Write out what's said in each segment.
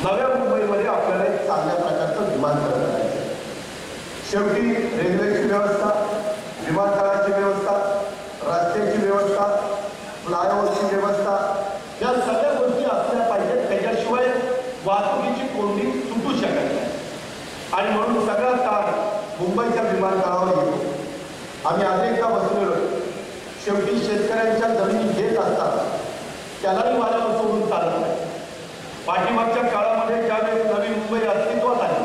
नव्या मुंबईमध्ये आपल्याला एक चांगल्या प्रकारचं विमानतळ करायचं. शेवटी रेल्वेची व्यवस्था, विमानतळाची व्यवस्था, रस्त्याची व्यवस्था, फ्लायओव्हरची व्यवस्था, या सगळ्या गोष्टी असल्या पाहिजेत. त्याच्याशिवाय वाहतुकीची कोंडी सुटू शकत नाही. आणि म्हणून सगळा ताण मुंबईच्या विमानतळावर येतो. आम्ही अनेकदा बसलेलो. शेवटी शेतकऱ्यांच्या जमिनी घेत असतात त्यालाही वाऱ्यावर सोडून चालत नाही. पाठीमागच्या काळामध्ये ज्यावेळेस नवी मुंबई अस्तित्वात आली,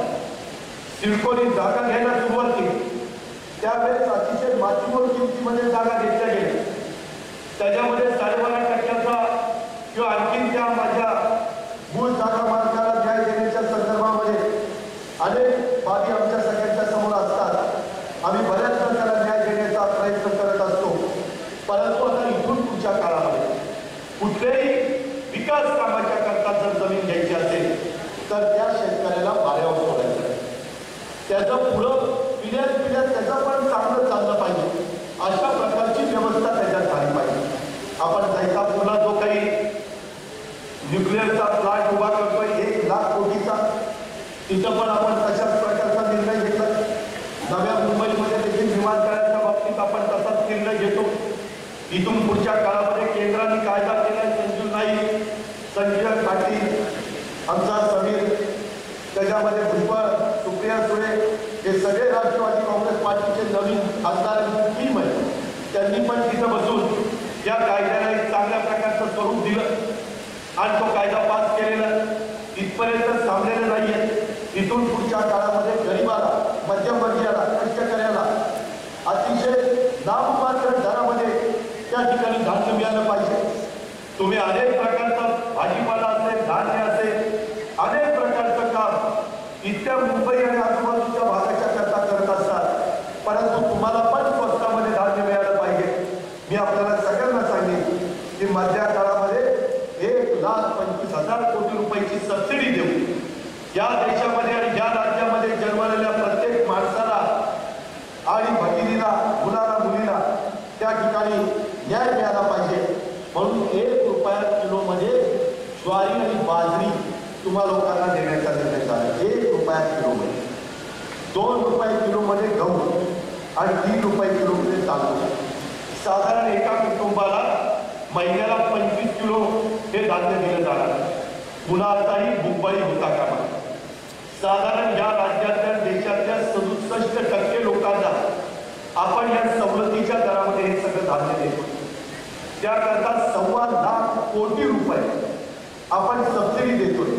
सिडकोने जागा घ्यायला सुरुवात केली, त्यावेळेस अतिशय मातीमोल किमतीमध्ये जागा घेतल्या गेल्या. त्याच्यामध्ये 12.5% किंवा आणखीन त्या माझ्या मूळ जागा मालकाला न्याय देण्याच्या संदर्भामध्ये अनेक बाबी आमच्या सगळ्यांच्या समोर असतात. आम्ही बऱ्याचदा त्याला न्याय देण्याचा प्रयत्न करत असतो. परंतु आता इथून पुढच्या काळामध्ये कुठल्याही विकास कामाच्या करता जर जमीन घ्यायची असेल तर त्या शेतकऱ्याला वाऱ्यावर सोडायचं. त्याचं पुढं पिढ्यात त्याचं पण चांगलं चाललं पाहिजे, अशा प्रकारची व्यवस्था त्याच्यात झाली पाहिजे. आपण जैतापूरला जो काही न्यूक्लिअरचा प्लांट उभा करतोय 1 लाख कोटीचा, तिथं पण आपण तशाच प्रकारचा निर्णय घेतला. नव्या मुंबईमध्ये देखील विमानतळाच्या बाबतीत आपण तसाच निर्णय घेतो. इथून पुढच्या काळामध्ये केंद्राने कायदा केलाय. संजीव नाईक, संजय पाटील, आमचा समीर, त्याच्यामध्ये भुजबळ, सुप्रिया सुळे, हे सगळे राष्ट्रवादी काँग्रेस पार्टीचे नवीन खासदारांची टीम आहे. त्यांनी पण तिथं बसून या कायद्याला एक चांगल्या प्रकारचं स्वरूप दिलं आणि तो कायदा पास केलेला. इथपर्यंत थांबलेलं नाहीये. इथून पुढच्या काळामध्ये गरिबाला, मध्यमवर्गीयाला, कष्टकऱ्याला अतिशय नाममात्र दरामध्ये त्या ठिकाणी धान्य मिळालं पाहिजे. तुम्ही अनेक प्रकारचा भाजीपाला असेल, धान्य असेल, अनेक प्रकारचं काम इथल्या मुंबई आणि आजूबाजूच्या भागाच्या करता करत असतात. परंतु तुम्हाला पण स्वस्तामध्ये धान्य मिळालं पाहिजे. मी आपल्याला सगळ्यांना सांगेन की मधल्या काळामध्ये 1,25,000 कोटी रुपयाची सबसिडी देऊ या देशामध्ये आणि या राज्यामध्ये जन्मलेल्या प्रत्येक माणसाला आणि भगिनीला, मुलाला, मुलीला त्या ठिकाणी न्याय मिळाला पाहिजे. म्हणून 1 रुपया किलोमध्ये ज्वारी आणि बाजरी तुम्हा लोकांना देण्याचा निर्णय झाला. 1 रुपया किलोमध्ये, 2 रुपये किलोमध्ये गहू आणि 3 रुपये किलोमध्ये तांदूळ. साधारण एका कुटुंबाला महिन्याला 25 किलो हे धान्य दिलं जाणार. कुणाचाही मुंबई होता कामा. साधारण या राज्यातल्या देशातल्या 67% लोकांना आपण या सवलतीच्या दरामध्ये हे सगळं धान्य देतो. त्याकरता 1.25 लाख कोटी रुपये आपण सबसिडी देतोय.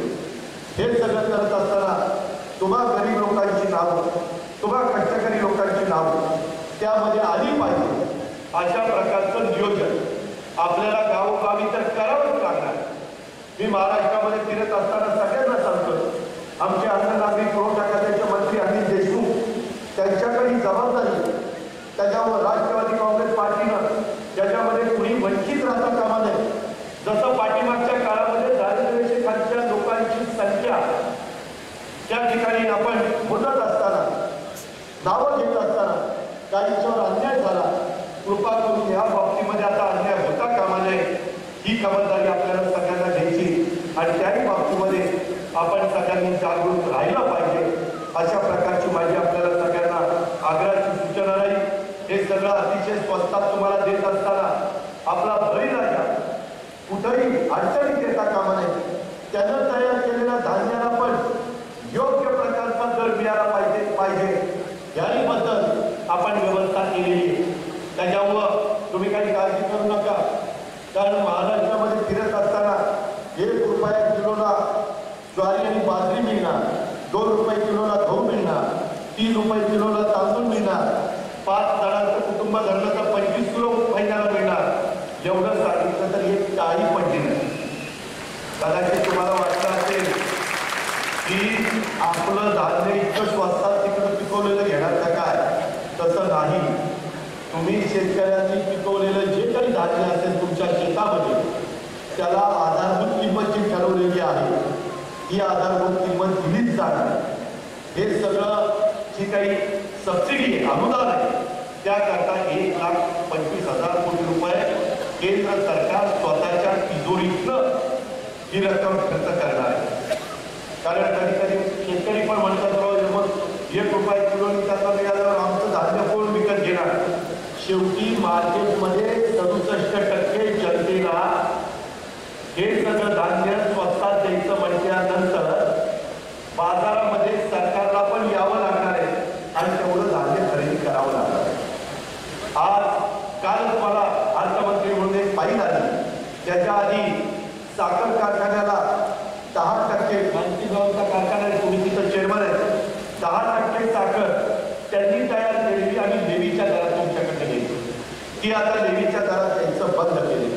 हे सगळं करत असताना तुम्हा गरीब लोकांची नावं, तुम्हा कष्टकरी लोकांची नावं त्यामध्ये आली पाहिजे. अशा प्रकारचं नियोजन आपल्याला गावोगावी तर करावंच लागणार. मी महाराष्ट्रामध्ये फिरत असताना सगळ्यांना सांगतो, आमचे अन्न नागरी पुरवठा खात्याचे मंत्री अनिल देशमुख त्यांच्याकडे जबाबदारी. त्याच्यावर राष्ट्रवादी काँग्रेस पार्टीनं ज्याच्यामध्ये कुणी वंचित राहता कामा नये. जसं पाठीमागच्या काळामध्ये दारिद्र्यरेषेखालच्या लोकांची संख्या त्या ठिकाणी आपण बोलत असताना, नावं घेत असताना काहींच्यावर अन्याय झाला. कृपा करून या बाबतीमध्ये आता अन्याय होता कामा नये. ही खबरदारी आपल्याला सगळ्यांना घ्यायची आणि त्याही बाबतीमध्ये आपण सगळ्यांनी जागरूक राहिला पाहिजे. अशा प्रकारची माझी आपल्याला सगळ्यांना आग्रहाची सूचना राहील. हे सगळं अतिशय स्वस्तात तुम्हाला देत असताना आपला बळीराजा कुठेही अडचणीत येता कामा नये. त्यानं तयार केलेल्या धान्याला पण योग्य प्रकारचा दर मिळाला पाहिजे याही बद्दल आपण व्यवस्था केलेली आहे. त्याच्यामुळं तुम्ही काही काळजी करू नका. कारण महाराष्ट्रामध्ये फिरत असताना 1 रुपया किलोला ज्वारी आणि बाजरी मिळणार, 2 रुपये किलोला गहू मिळणार, 3 रुपये किलोला तांदूळ मिळणार, 5 जणांचं कुटुंब धरलं तर 25 किलो महिन्याला मिळणार. एवढं सांगितलं तर हे काही पडले नाही. कदाचित तुम्हाला वाटलं असेल की आपलं धान्य इतकं स्वस्तात तिकडं पिकवलेलं घेणार का काय? तसं नाही. तुम्ही शेतकऱ्यांनी पिकवलेलं जे काही धान्य असेल तुमच्या शेतामध्ये त्याला आधारभूत किंमत जी ठरवलेली आहे ही आधारभूत किंमत दिलीच जाणार. हे सगळं जी काही सबसिडी आहे, अनुदान आहे, त्याकरता 1,25,000 कोटी रुपये केंद्र सरकार स्वतःच्या तिजोरीतनं ही रक्कम खर्च करणार आहे. कारण कधी कधी शेतकरी पण म्हणतात मग 1 रुपया किलोनी त्यांना मिळाल्यावर आमचं धान्य कोण विकत घेणार. शेवटी मार्केटमध्ये 67% जनतेला हे सगळं धान्य स्वस्तात द्यायचं म्हटल्यानंतर बाजारामध्ये सरकारला पण यावं लागणार आहे आणि तेवढं धान्य खरेदी करावं लागणार आहे. कालच मला अर्थमंत्री म्हणून एक फाईल आली. त्याच्या आधी साखर कारखान्याला 10% मानसीगावचा कारखाना आहे, तुम्ही तिथं चेअरमन आहे, 10% साखर त्यांनी तयार केलेली आणि लेवीच्या दरात तुमच्याकडे घ्यायची. ती आता लेवीच्या दरात द्यायचं बंद केली.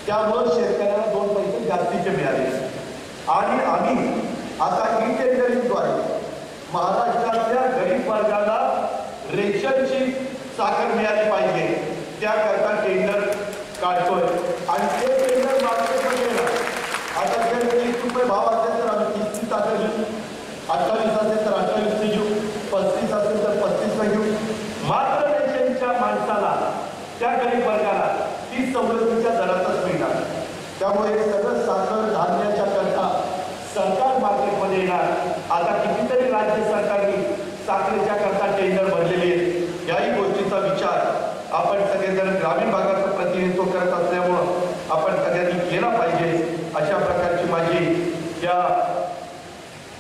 त्यामुळे शेतकऱ्याला 2 पैसे जास्तीचे मिळाले. आणि आम्ही आता ई-टेंडरिंगद्वारे महाराष्ट्रातल्या गरीब वर्गाला रेशनची साखर मिळाली पाहिजे त्याकरता टेंडर काढतोय आणि ते टेंडर मार्केटमध्ये येणार. आता जर 30 रुपये भाव असेल तर आम्ही 30 साखर घेऊ, 28 असेल तर 28 घेऊ, 35 असेल तर 35 घेऊ. मात्र रेशनच्या माणसाला त्या गरीब वर्गाला ती सवलतीच्या दरातच मिळणार. त्यामुळे सगळं साखर धान्याच्या करता सरकार मार्केटमध्ये येणार. आता कितीतरी राज्य सरकारने साखरेच्या करता टेंडर भरलेले आहेत. याही गोष्टीचा विचार आपण सगळेजण ग्रामीण भागाचं प्रतिनिधित्व करत असल्यामुळं आपण सगळ्यांनी केला पाहिजे. अशा प्रकारची माझी या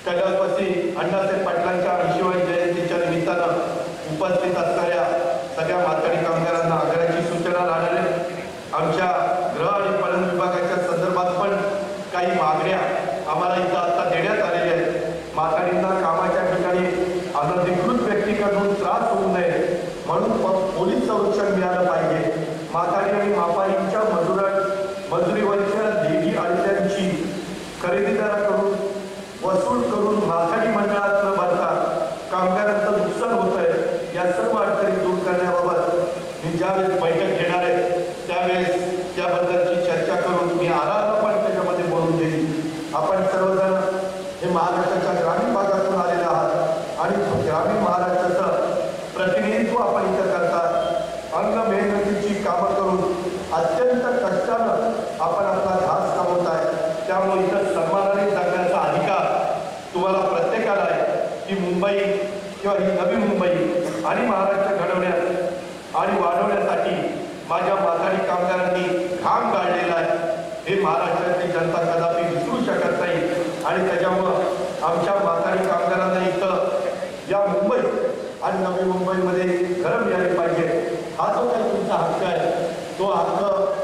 कलापती अण्णासाहेब पाटलांच्या 80व्या जयंतीच्या निमित्तानं उपस्थित असणाऱ्या सगळ्या माथाडी कामगारांना आग्रहाची सूचना राहणार. आमच्या गृह आणि पणन विभागाच्या संदर्भात पण काही मागण्या आम्हाला इथं आता देण्यात आलेल्या आहेत. माथाडींना कामाच्या ठिकाणी अनधिकृत व्यक्तीकडून त्रास होऊ नये म्हणून पोलीस संरक्षण मिळालं पाहिजे. माथाडी आणि मापाडींच्या मजुरीवरच्या देवी अडत्यांची खरेदी करून वसूल करून माथाडी मंडळात न भरता कामगारांचं नुकसान होत आहे. या सर्व अडचणी दूर करण्याबाबत मी ज्यावेळेस बैठक घेणार आहे त्यावेळेस त्याबद्दलची चर्चा करून मी आराम पण त्याच्यामध्ये बोलून देईल. आपण सर्वजण हे महाराष्ट्राच्या ग्रामीण भागातून आलेले आहात आणि ग्रामीण महाराष्ट्राचं प्रतिनिधित्व आपण इथं करतात. अंग मेहनतीची कामं करून अत्यंत कष्टानं आपण आपला घास कमवत आहे. त्यामुळे इथं सन्मानाने जगण्याचा अधिकार तुम्हाला प्रत्येकाला आहे. ही मुंबई किंवा ही नवी मुंबई आणि महाराष्ट्र घडवण्यात आणि वाढवण्यासाठी माझ्या माथाडी कामगारांनी घाम गाळलेला आहे. हे महाराष्ट्राची जनता कदापि विसरू शकत नाही आणि त्याच्यामुळं आमच्या माथाडी कामगारांना इथं या मुंबई आणि नवी मुंबईमध्ये घरं मिळाली पाहिजे. हा जो काही तुमचा हक्क आहे तो हक्क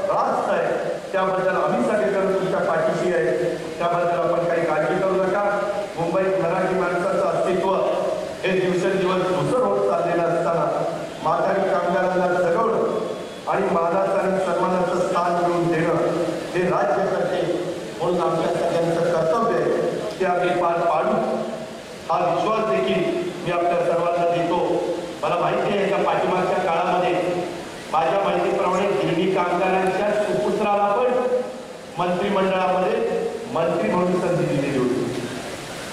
रास्त आहे. त्याबद्दल आम्ही सगळेजण तुमच्या पाठीशी आहे. त्याबद्दल आपण काही काळजी करू नका. मुंबईत मराठी माणसाचं अस्तित्व हे दिवसेंदिवस धुसर होत चाललेलं असताना माथाडी कामगारांना जगवणं आणि मानाचं आणि सन्मानाचं स्थान मिळवून देणं हे राज्यकर्ते म्हणून आमच्या सगळ्यांचं कर्तव्य आहे. ते आम्ही पार पाडू हा विश्वास देखील मी आपल्या सर्वांना देतो. मला माहिती आहे का पाठीमागच्या काळामध्ये माझ्या माहितीप्रमाणे गिरणी कामगारांच्या सुपुत्राला पण मंत्रिमंडळामध्ये मंत्री म्हणून संधी दिलेली होती.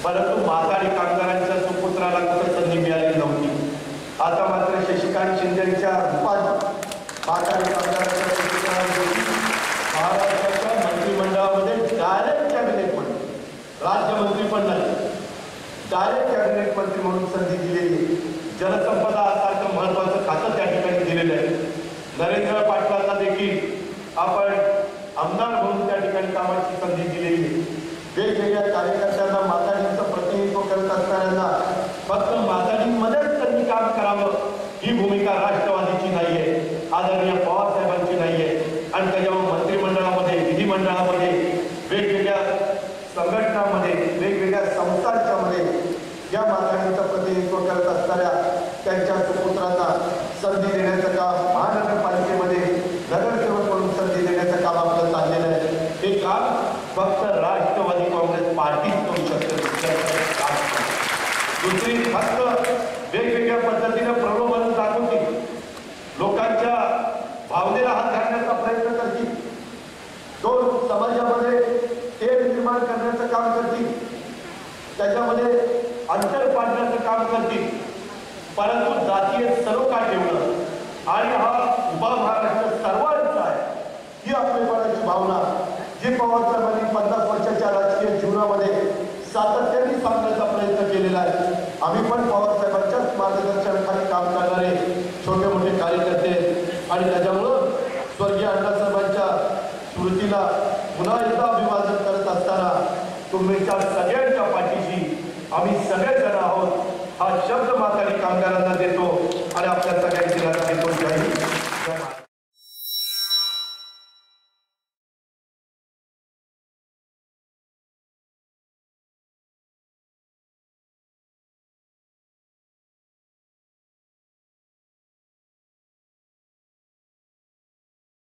परंतु माथाडी कामगारांच्या सुपुत्राला कुठे संधी मिळालेली नव्हती. आता मात्र शशिकांत शिंदेच्या रूपात माथाडी कामगारांच्या सुपुत्राला महाराष्ट्राच्या मंत्रिमंडळामध्ये डायरेक्ट कॅबिनेट मंत्री, राज्यमंत्री पण नाही, डायरेक्ट कॅबिनेट मंत्री म्हणून संधी दिलेली. जलसंपदा सारखं महत्वाचं खातं त्या ठिकाणी दिलेलं आहे. नरेंद्र पाटलांना देखील आपण आमदार म्हणून त्या ठिकाणी कामाची संधी दिलेली. वेगवेगळ्या कार्यकर्त्यांना माथाडींचं प्रतिनिधित्व करत असणाऱ्यांना फक्त माथाडींमध्येच त्यांनी काम करावं ही भूमिका राष्ट्रवादीची नाहीये, आदरणीय पवार साहेबांची नाहीये. आणि त्याच्यावर मंत्रिमंडळामध्ये विधिमंडळामध्ये वेगवेगळ्या संघटनांमध्ये वेगवेगळ्या संस्थांच्या मध्ये या माथाडींचं प्रतिनिधित्व करत असणाऱ्या त्यांच्या सुपुत्रांना संधी देण्याचं काम महानगरपालिकेमध्ये नगरसेवक म्हणून संधी देण्याचं काम आपलं चाललेलं आहे. हे काम फक्त राष्ट्रवादी काँग्रेस पार्टीच करू शकते. दुसरी फक्त वेगवेगळ्या पद्धतीनं प्रलोभन दाखवतील, लोकांच्या भावनेला हात घालण्याचा प्रयत्न करतील, दोन समाजामध्ये तेढ निर्माण करण्याचं काम करतील, त्याच्यामध्ये अंतर पाडण्याचं काम करतील. परंतु जातीय सलोखा ठेवणं आणि हा उभा महाराष्ट्र सर्वांचा आहे ही आपलेपणाची भावना जी पवार साहेबांनी 50 वर्षाच्या राजकीय जीवनामध्ये सातत्याने आम्ही पण पवार साहेबांच्याच मार्गदर्शनाखाली काम करणारे छोटे मोठे कार्यकर्ते आणि त्याच्यामुळं स्वर्गीय अण्णासाहेबांच्या स्मृतीला पुन्हा एकदा अभिवादन करत असताना तुमच्या सगळ्यांच्या पाठीशी आम्ही सगळेजण आहोत हा शब्द माथाडी कामगारांना देतो आणि आपल्या सगळ्यांची रजा देतो. जय हिंद.